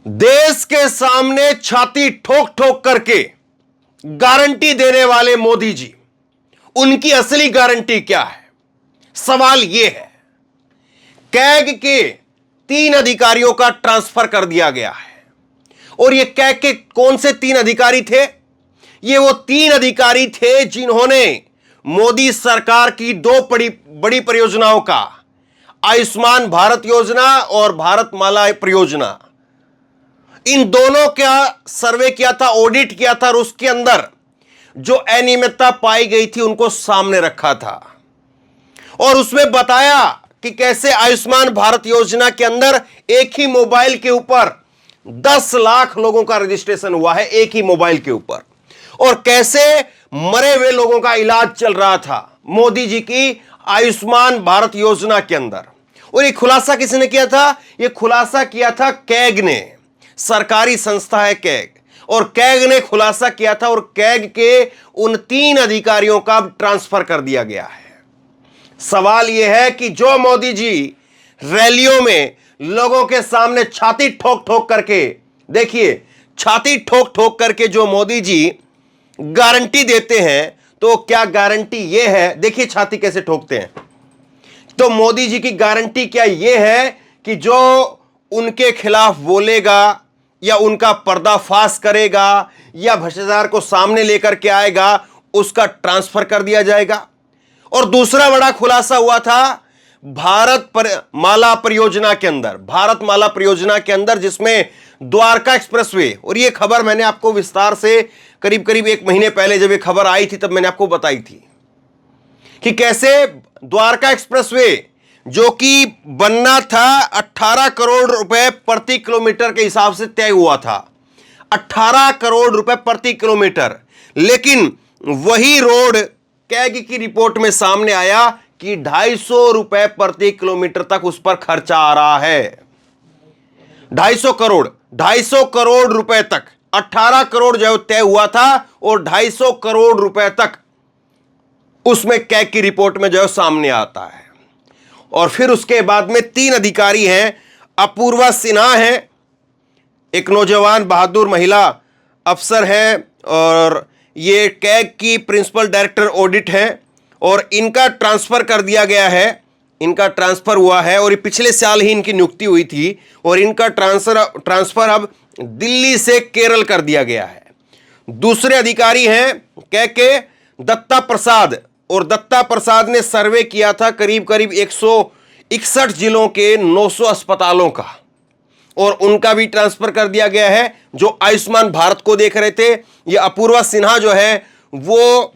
देश के सामने छाती ठोक ठोक करके गारंटी देने वाले मोदी जी, उनकी असली गारंटी क्या है? सवाल यह है। कैग के 3 अधिकारियों का ट्रांसफर कर दिया गया है। और ये कैग के कौन से 3 अधिकारी थे? ये वो 3 अधिकारी थे जिन्होंने मोदी सरकार की 2 बड़ी परियोजनाओं का, आयुष्मान भारत योजना और भारतमाला परियोजना, इन दोनों का सर्वे किया था, ऑडिट किया था और उसके अंदर जो अनियमितता पाई गई थी उनको सामने रखा था और उसमें बताया कि कैसे आयुष्मान भारत योजना के अंदर एक ही मोबाइल के ऊपर 10 लाख लोगों का रजिस्ट्रेशन हुआ है, एक ही मोबाइल के ऊपर, और कैसे मरे हुए लोगों का इलाज चल रहा था मोदी जी की आयुष्मान भारत योजना के अंदर। और ये खुलासा किसने किया था? ये खुलासा किया था कैग ने। सरकारी संस्था है कैग, और कैग ने खुलासा किया था और कैग के उन 3 अधिकारियों का ट्रांसफर कर दिया गया है। सवाल यह है कि जो मोदी जी रैलियों में लोगों के सामने छाती ठोक ठोक करके, देखिए छाती ठोक ठोक करके जो मोदी जी गारंटी देते हैं, तो क्या गारंटी यह है? देखिए छाती कैसे ठोकते हैं। तो मोदी जी की गारंटी क्या यह है कि जो उनके खिलाफ बोलेगा या उनका पर्दाफाश करेगा या भ्रष्टाचार को सामने लेकर के आएगा, उसका ट्रांसफर कर दिया जाएगा। और दूसरा बड़ा खुलासा हुआ था भारतमाला परियोजना के अंदर, जिसमें द्वारका एक्सप्रेसवे, और ये खबर मैंने आपको विस्तार से करीब करीब 1 महीने पहले जब ये खबर आई थी तब मैंने आपको बताई थी कि कैसे द्वारका एक्सप्रेसवे जो कि बनना था 18 करोड़ रुपए प्रति किलोमीटर के हिसाब से तय हुआ था, 18 करोड़ रुपए प्रति किलोमीटर, लेकिन वही रोड कैग की रिपोर्ट में सामने आया कि 250 रुपए प्रति किलोमीटर तक उस पर खर्चा आ रहा है। 250 करोड़ रुपए तक, 18 करोड़ जो तय हुआ था और 250 करोड़ रुपए तक उसमें कैग की रिपोर्ट में जो सामने आता है। और फिर उसके बाद में 3 अधिकारी हैं। अपूर्वा सिन्हा है, एक नौजवान बहादुर महिला अफसर है, और ये कैग की प्रिंसिपल डायरेक्टर ऑडिट है, और इनका ट्रांसफर कर दिया गया है। इनका ट्रांसफर हुआ है और ये पिछले साल ही इनकी नियुक्ति हुई थी, और इनका ट्रांसफर अब दिल्ली से केरल कर दिया गया है। दूसरे अधिकारी हैं कैग के दत्ता प्रसाद, और दत्ता प्रसाद ने सर्वे किया था करीब करीब 161 जिलों के 900 अस्पतालों का, और उनका भी ट्रांसफर कर दिया गया है। जो आयुष्मान भारत को देख रहे थे, ये अपूर्वा सिन्हा जो है वो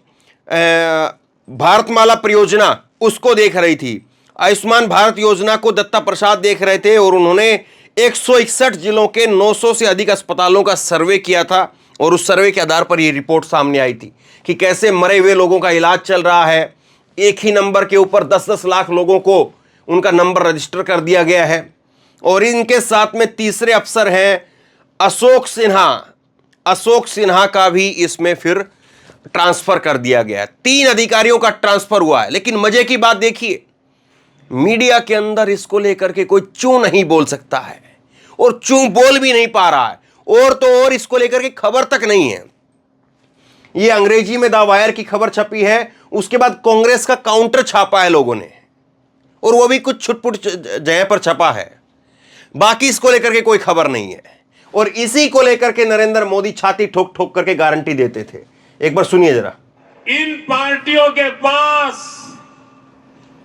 भारतमाला परियोजना उसको देख रही थी। आयुष्मान भारत योजना को दत्ता प्रसाद देख रहे थे, और उन्होंने 161 जिलों के 900 से अधिक अस्पतालों का सर्वे किया था, और उस सर्वे के आधार पर यह रिपोर्ट सामने आई थी कि कैसे मरे हुए लोगों का इलाज चल रहा है। एक ही नंबर के ऊपर 10-10 लाख लोगों को उनका नंबर रजिस्टर कर दिया गया है। और इनके साथ में तीसरे अफसर हैं अशोक सिन्हा। अशोक सिन्हा का भी इसमें फिर ट्रांसफर कर दिया गया है। 3 अधिकारियों का ट्रांसफर हुआ है। लेकिन मजे की बात देखिए, मीडिया के अंदर इसको लेकर के कोई चूं नहीं बोल सकता है, और चूं बोल भी नहीं पा रहा है, और तो और इसको लेकर के खबर तक नहीं है। ये अंग्रेजी में द वायर की खबर छपी है, उसके बाद कांग्रेस का काउंटर छापा है लोगों ने, और वो भी कुछ छुटपुट जगह पर छपा है। बाकी इसको लेकर के कोई खबर नहीं है, और इसी को लेकर के नरेंद्र मोदी छाती ठोक ठोक करके गारंटी देते थे। एक बार सुनिए जरा। इन पार्टियों के पास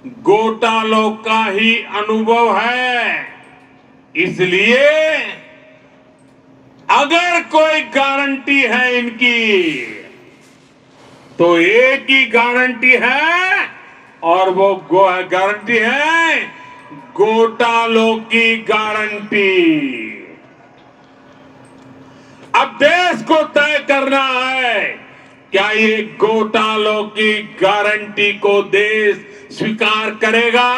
घोटालों का ही अनुभव है, इसलिए अगर कोई गारंटी है इनकी, तो एक ही गारंटी है, और वो गारंटी है घोटालों की गारंटी। अब देश को तय करना है, क्या ये घोटालों की गारंटी को देश स्वीकार करेगा?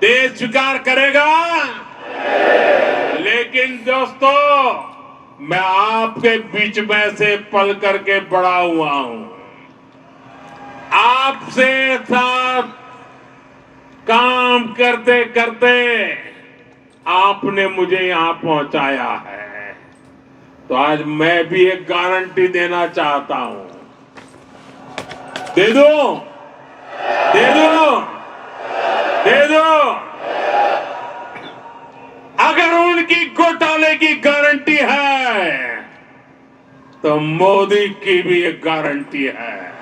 देश स्वीकार करेगा? लेकिन दोस्तों, मैं आपके बीच में से पल करके बड़ा हुआ हूं, आपसे साथ काम करते करते आपने मुझे यहां पहुंचाया है। तो आज मैं भी एक गारंटी देना चाहता हूं। दे दो, दे दो, दे दो। अगर उनकी घोटाले की गारंटी है तो मोदी की भी एक गारंटी है।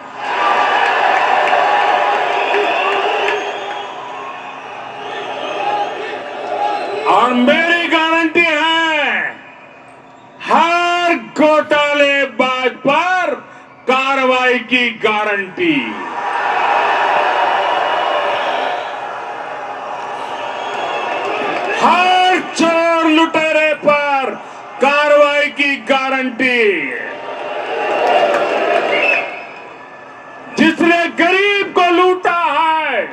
और मेरी गारंटी है, हर घोटालेबाज पर कार्रवाई की गारंटी। हर चोर लुटेरे पर कार्रवाई की गारंटी। जिसने गरीब को लूटा है,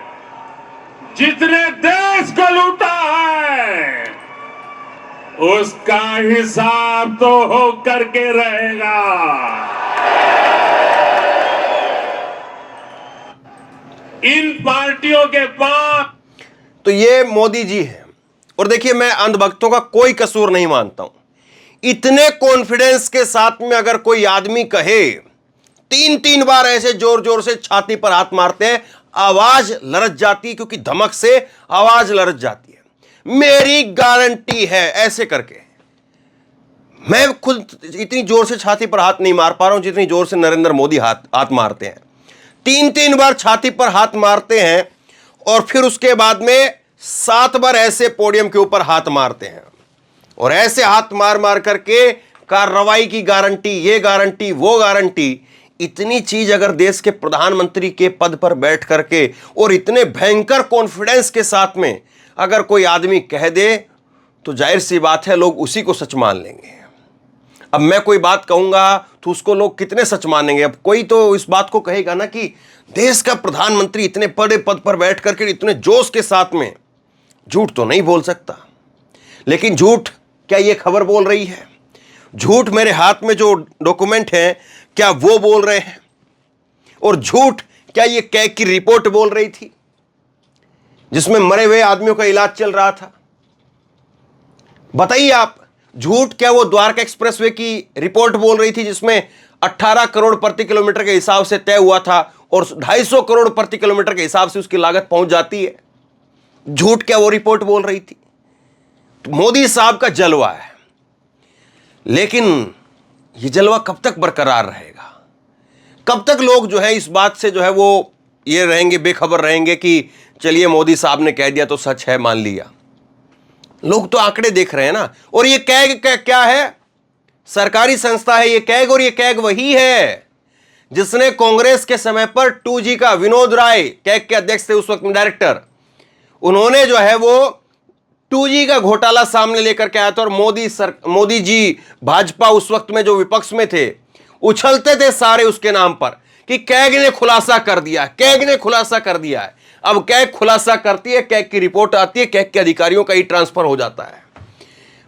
जिसने देश को लूटा है, उसका हिसाब तो हो करके रहेगा। इन पार्टियों के पास तो ये मोदी जी हैं। और देखिए, मैं अंधभक्तों का कोई कसूर नहीं मानता हूं। इतने कॉन्फिडेंस के साथ में अगर कोई आदमी कहे, 3-3 बार ऐसे जोर जोर से छाती पर हाथ मारते हैं, आवाज लरच जाती है, क्योंकि धमक से आवाज लरच जाती है। मेरी गारंटी है, ऐसे करके। मैं खुद इतनी जोर से छाती पर हाथ नहीं मार पा रहा हूं जितनी जोर से नरेंद्र मोदी हाथ मारते हैं। 3-3 बार छाती पर हाथ मारते हैं और फिर उसके बाद में 7 बार ऐसे पोडियम के ऊपर हाथ मारते हैं। और ऐसे हाथ मार मार करके कार्रवाई की गारंटी, ये गारंटी, वो गारंटी। इतनी चीज अगर देश के प्रधानमंत्री के पद पर बैठ करके और इतने भयंकर कॉन्फिडेंस के साथ में अगर कोई आदमी कह दे, तो जाहिर सी बात है लोग उसी को सच मान लेंगे। अब मैं कोई बात कहूंगा तो उसको लोग कितने सच मानेंगे? अब कोई तो इस बात को कहेगा ना कि देश का प्रधानमंत्री इतने बड़े पद पर बैठ करके इतने जोश के साथ में झूठ तो नहीं बोल सकता। लेकिन झूठ क्या ये खबर बोल रही है? झूठ मेरे हाथ में जो डॉक्यूमेंट है, क्या वो बोल रहे हैं? और झूठ क्या ये कैग की रिपोर्ट बोल रही थी जिसमें मरे हुए आदमियों का इलाज चल रहा था? बताइए आप। झूठ क्या वो द्वारका एक्सप्रेसवे की रिपोर्ट बोल रही थी जिसमें 18 करोड़ प्रति किलोमीटर के हिसाब से तय हुआ था और 250 करोड़ प्रति किलोमीटर के हिसाब से उसकी लागत पहुंच जाती है? झूठ क्या वो रिपोर्ट बोल रही थी? तो मोदी साहब का जलवा है, लेकिन ये जलवा कब तक बरकरार रहेगा? कब तक लोग जो है इस बात से जो है वो ये रहेंगे, बेखबर रहेंगे कि चलिए मोदी साहब ने कह दिया तो सच है, मान लिया। लोग तो आंकड़े देख रहे हैं ना। और ये कैग क्या है? सरकारी संस्था है ये कैग। और ये कैग वही है जिसने कांग्रेस के समय पर 2G का, विनोद राय कैग के अध्यक्ष थे उस वक्त में, डायरेक्टर, उन्होंने जो है वो 2G का घोटाला सामने लेकर के आया था। और मोदी जी भाजपा उस वक्त में जो विपक्ष में थे, उछलते थे सारे उसके नाम पर कि कैग ने खुलासा कर दिया, कैग ने खुलासा कर दिया है। अब कैग खुलासा करती है, कैग की रिपोर्ट आती है, कैग के अधिकारियों का ही ट्रांसफर हो जाता है।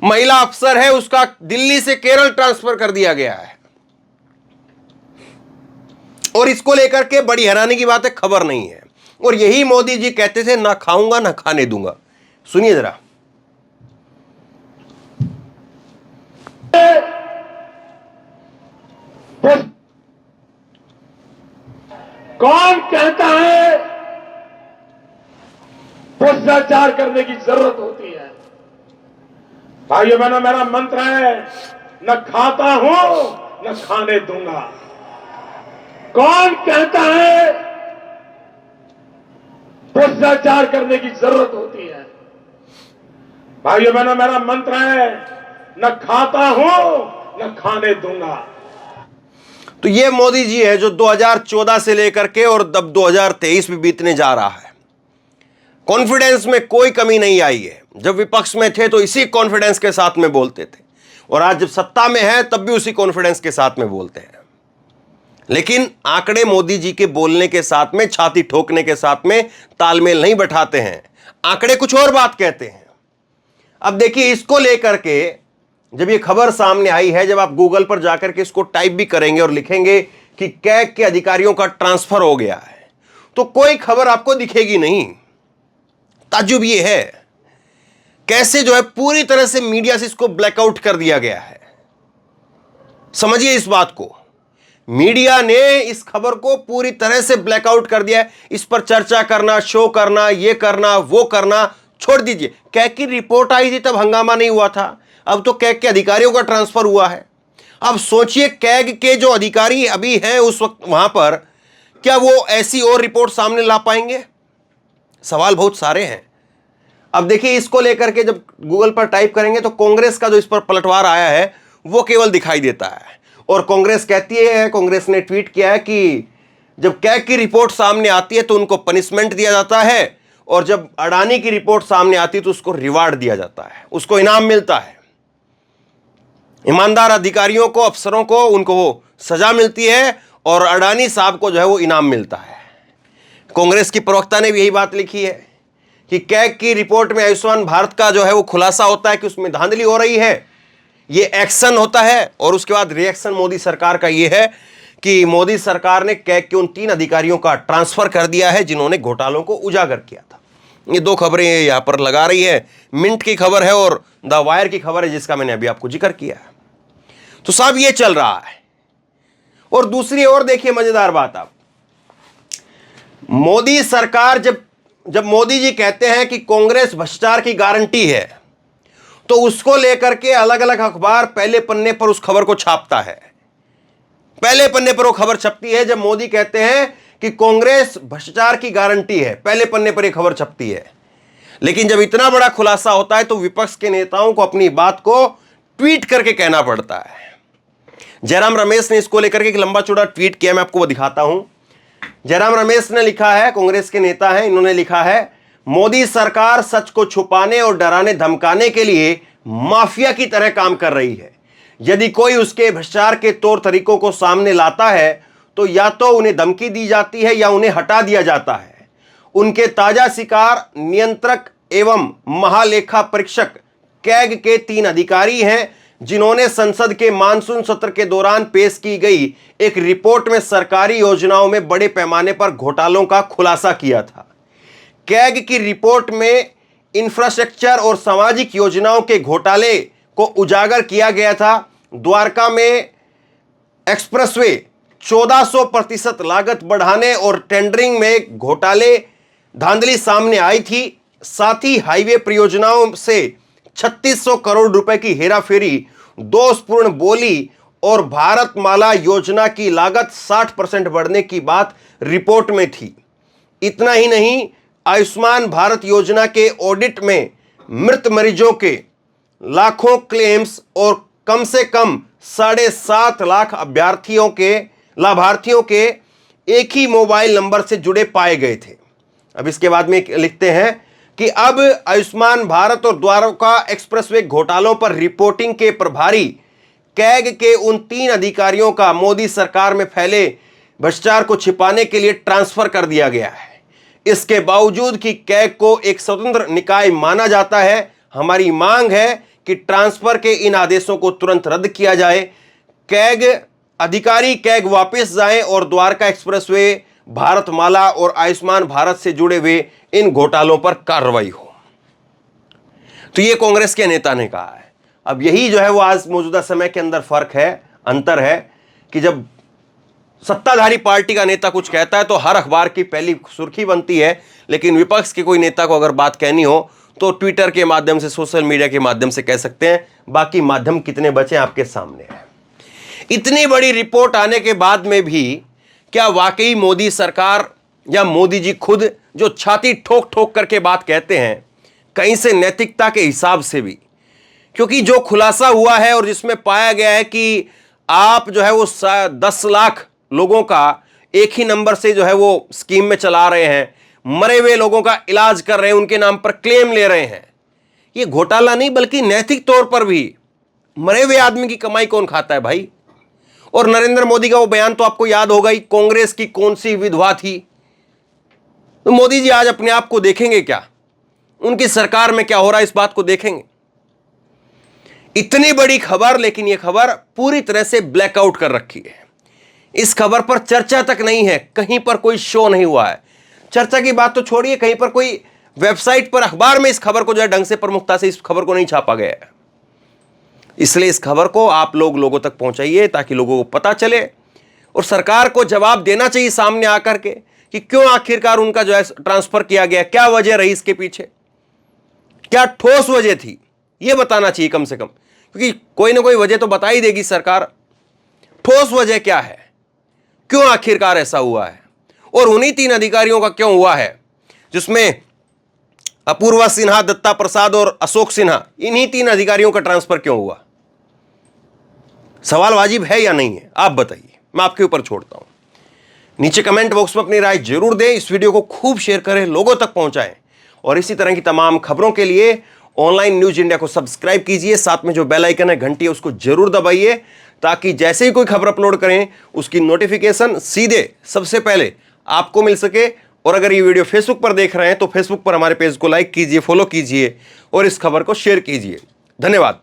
महिला अफसर है, उसका दिल्ली से केरल ट्रांसफर कर दिया गया है। और इसको लेकर के बड़ी हैरानी की बात है, खबर नहीं है। और यही मोदी जी कहते थे, ना खाऊंगा ना खाने दूंगा। सुनिए जरा। कौन कहता है भ्रष्टाचार करने की जरूरत होती है? भाइयों बहनों, मेरा मंत्र है, न खाता हूं न खाने दूंगा। कौन कहता है भ्रष्टाचार करने की जरूरत होती है? भाइयों बहनों, मेरा मंत्र है, न खाता हूं न खाने दूंगा। तो ये मोदी जी है जो 2014 से लेकर के और अब 2023 भी बीतने जा रहा है। कॉन्फिडेंस में कोई कमी नहीं आई है। जब विपक्ष में थे तो इसी कॉन्फिडेंस के साथ में बोलते थे, और आज जब सत्ता में है तब भी उसी कॉन्फिडेंस के साथ में बोलते हैं। लेकिन आंकड़े मोदी जी के बोलने के साथ में, छाती ठोकने के साथ में तालमेल नहीं बैठाते हैं। आंकड़े कुछ और बात कहते हैं। अब देखिए, इसको लेकर के जब ये खबर सामने आई है, जब आप गूगल पर जाकर के इसको टाइप भी करेंगे और लिखेंगे कि कैग के अधिकारियों का ट्रांसफर हो गया है, तो कोई खबर आपको दिखेगी नहीं। ताज्जुब ये है, कैसे जो है पूरी तरह से मीडिया से इसको ब्लैकआउट कर दिया गया है। समझिए इस बात को, मीडिया ने इस खबर को पूरी तरह से ब्लैकआउट कर दिया है। इस पर चर्चा करना, शो करना, ये करना, वो करना छोड़ दीजिए। कैग की रिपोर्ट आई थी तब हंगामा नहीं हुआ था, अब तो कैग के अधिकारियों का ट्रांसफर हुआ है। अब सोचिए कैग के जो अधिकारी अभी हैं उस वक्त वहां पर, क्या वो ऐसी और रिपोर्ट सामने ला पाएंगे? सवाल बहुत सारे हैं। अब देखिए इसको लेकर के जब गूगल पर टाइप करेंगे तो कांग्रेस का जो इस पर पलटवार आया है वो केवल दिखाई देता है। और कांग्रेस कहती है, कांग्रेस ने ट्वीट किया है कि जब कैग की रिपोर्ट सामने आती है तो उनको पनिशमेंट दिया जाता है, और जब अडानी की रिपोर्ट सामने आती है तो उसको रिवार्ड दिया जाता है, उसको इनाम मिलता है। ईमानदार अधिकारियों को, अफसरों को, उनको वो सजा मिलती है और अडानी साहब को जो है वो इनाम मिलता है। कांग्रेस की प्रवक्ता ने भी यही बात लिखी है कि कैग की रिपोर्ट में आयुष्मान भारत का जो है वो खुलासा होता है कि उसमें धांधली हो रही है, ये एक्शन होता है। और उसके बाद रिएक्शन मोदी सरकार का ये है कि मोदी सरकार ने कैग के उन 3 अधिकारियों का ट्रांसफर कर दिया है जिन्होंने घोटालों को उजागर किया था। ये 2 खबरें यहां पर लगा रही है, मिंट की खबर है और द वायर की खबर है जिसका मैंने अभी आपको जिक्र किया है। तो साहब ये चल रहा है। और दूसरी ओर देखिए मजेदार बात, आप मोदी सरकार जब मोदी जी कहते हैं कि कांग्रेस भ्रष्टाचार की गारंटी है, तो उसको लेकर के अलग अलग अखबार पहले पन्ने पर उस खबर को छापता है। पहले पन्ने पर वो खबर छपती है जब मोदी कहते हैं कि कांग्रेस भ्रष्टाचार की गारंटी है, पहले पन्ने पर यह खबर छपती है। लेकिन जब इतना बड़ा खुलासा होता है तो विपक्ष के नेताओं को अपनी बात को ट्वीट करके कहना पड़ता है। जयराम रमेश ने इसको लेकर के एक लंबा चौड़ा ट्वीट किया, मैं आपको वो दिखाता हूं। जयराम रमेश ने लिखा है, कांग्रेस के नेता हैं, इन्होंने लिखा है, मोदी सरकार सच को छुपाने और डराने धमकाने के लिए माफिया की तरह काम कर रही है। यदि कोई उसके भ्रष्टाचार के तौर तरीकों को सामने लाता है तो या तो उन्हें धमकी दी जाती है या उन्हें हटा दिया जाता है। उनके ताजा शिकार नियंत्रक एवं महालेखा परीक्षक कैग के 3 अधिकारी हैं जिन्होंने संसद के मानसून सत्र के दौरान पेश की गई एक रिपोर्ट में सरकारी योजनाओं में बड़े पैमाने पर घोटालों का खुलासा किया था। कैग की रिपोर्ट में इंफ्रास्ट्रक्चर और सामाजिक योजनाओं के घोटाले को उजागर किया गया था। द्वारका में एक्सप्रेसवे 1400% लागत बढ़ाने और टेंडरिंग में घोटाले धांधली सामने आई थी। साथ ही हाईवे परियोजनाओं से 3600 करोड़ रुपए की हेराफेरी, दोषपूर्ण बोली और भारतमाला योजना की लागत 60% बढ़ने की बात रिपोर्ट में थी। इतना ही नहीं, आयुष्मान भारत योजना के ऑडिट में मृत मरीजों के लाखों क्लेम्स और कम से कम 7.5 लाख लाभार्थियों के एक ही मोबाइल नंबर से जुड़े पाए गए थे। अब इसके बाद में लिखते हैं कि अब आयुष्मान भारत और द्वारका एक्सप्रेसवे घोटालों पर रिपोर्टिंग के प्रभारी कैग के उन 3 अधिकारियों का मोदी सरकार में फैले भ्रष्टाचार को छिपाने के लिए ट्रांसफर कर दिया गया है। इसके बावजूद कि कैग को एक स्वतंत्र निकाय माना जाता है, हमारी मांग है कि ट्रांसफर के इन आदेशों को तुरंत रद्द किया जाए। कैग वापस जाएं और द्वारका एक्सप्रेसवे, भारतमाला और आयुष्मान भारत से जुड़े हुए इन घोटालों पर कार्रवाई हो। तो ये कांग्रेस के नेता ने कहा है। अब यही जो है वो आज मौजूदा समय के अंदर फर्क है, अंतर है कि जब सत्ताधारी पार्टी का नेता कुछ कहता है तो हर अखबार की पहली सुर्खी बनती है, लेकिन विपक्ष के कोई नेता को अगर बात कहनी हो तो ट्विटर के माध्यम से, सोशल मीडिया के माध्यम से कह सकते हैं। बाकी माध्यम कितने बचे आपके सामने है। इतनी बड़ी रिपोर्ट आने के बाद में भी क्या वाकई मोदी सरकार या मोदी जी खुद जो छाती ठोक ठोक करके बात कहते हैं, कहीं से नैतिकता के हिसाब से भी, क्योंकि जो खुलासा हुआ है और जिसमें पाया गया है कि आप जो है वो 10 लाख लोगों का एक ही नंबर से जो है वो स्कीम में चला रहे हैं, मरे हुए लोगों का इलाज कर रहे हैं, उनके नाम पर क्लेम ले रहे हैं। ये घोटाला नहीं बल्कि नैतिक तौर पर भी मरे हुए आदमी की कमाई कौन खाता है भाई। और नरेंद्र मोदी का वो बयान तो आपको याद होगा ही, कांग्रेस की कौन सी विधवा थी। तो मोदी जी आज अपने आप को देखेंगे क्या, उनकी सरकार में क्या हो रहा है, इस बात को देखेंगे। इतनी बड़ी खबर, लेकिन यह खबर पूरी तरह से ब्लैकआउट कर रखी है। इस खबर पर चर्चा तक नहीं है, कहीं पर कोई शो नहीं हुआ है। चर्चा की बात तो छोड़िए, कहीं पर कोई वेबसाइट पर, अखबार में इस खबर को जो है ढंग से, प्रमुखता से इस खबर को नहीं छापा गया है। इसलिए इस खबर को आप लोगों तक पहुंचाइए ताकि लोगों को पता चले, और सरकार को जवाब देना चाहिए सामने आकर के कि क्यों आखिरकार उनका जो है ट्रांसफर किया गया, क्या वजह रही इसके पीछे, क्या ठोस वजह थी, यह बताना चाहिए कम से कम, क्योंकि कोई ना कोई वजह तो बता ही देगी सरकार। ठोस वजह क्या है, क्यों आखिरकार ऐसा हुआ है, और उन्हीं 3 अधिकारियों का क्यों हुआ है, जिसमें अपूर्वा सिन्हा, दत्ता प्रसाद और अशोक सिन्हा, इन्हीं 3 अधिकारियों का ट्रांसफर क्यों हुआ। सवाल वाजिब है या नहीं है, आप बताइए, मैं आपके ऊपर छोड़ता हूं। नीचे कमेंट बॉक्स में अपनी राय जरूर दें, इस वीडियो को खूब शेयर करें, लोगों तक पहुंचाएं, और इसी तरह की तमाम खबरों के लिए ऑनलाइन न्यूज इंडिया को सब्सक्राइब कीजिए, साथ में जो बेल आइकन है, घंटी है, उसको जरूर दबाइए, ताकि जैसे ही कोई खबर अपलोड करें उसकी नोटिफिकेशन सीधे सबसे पहले आपको मिल सके। और अगर ये वीडियो फेसबुक पर देख रहे हैं तो फेसबुक पर हमारे पेज को लाइक कीजिए, फॉलो कीजिए और इस खबर को शेयर कीजिए। धन्यवाद।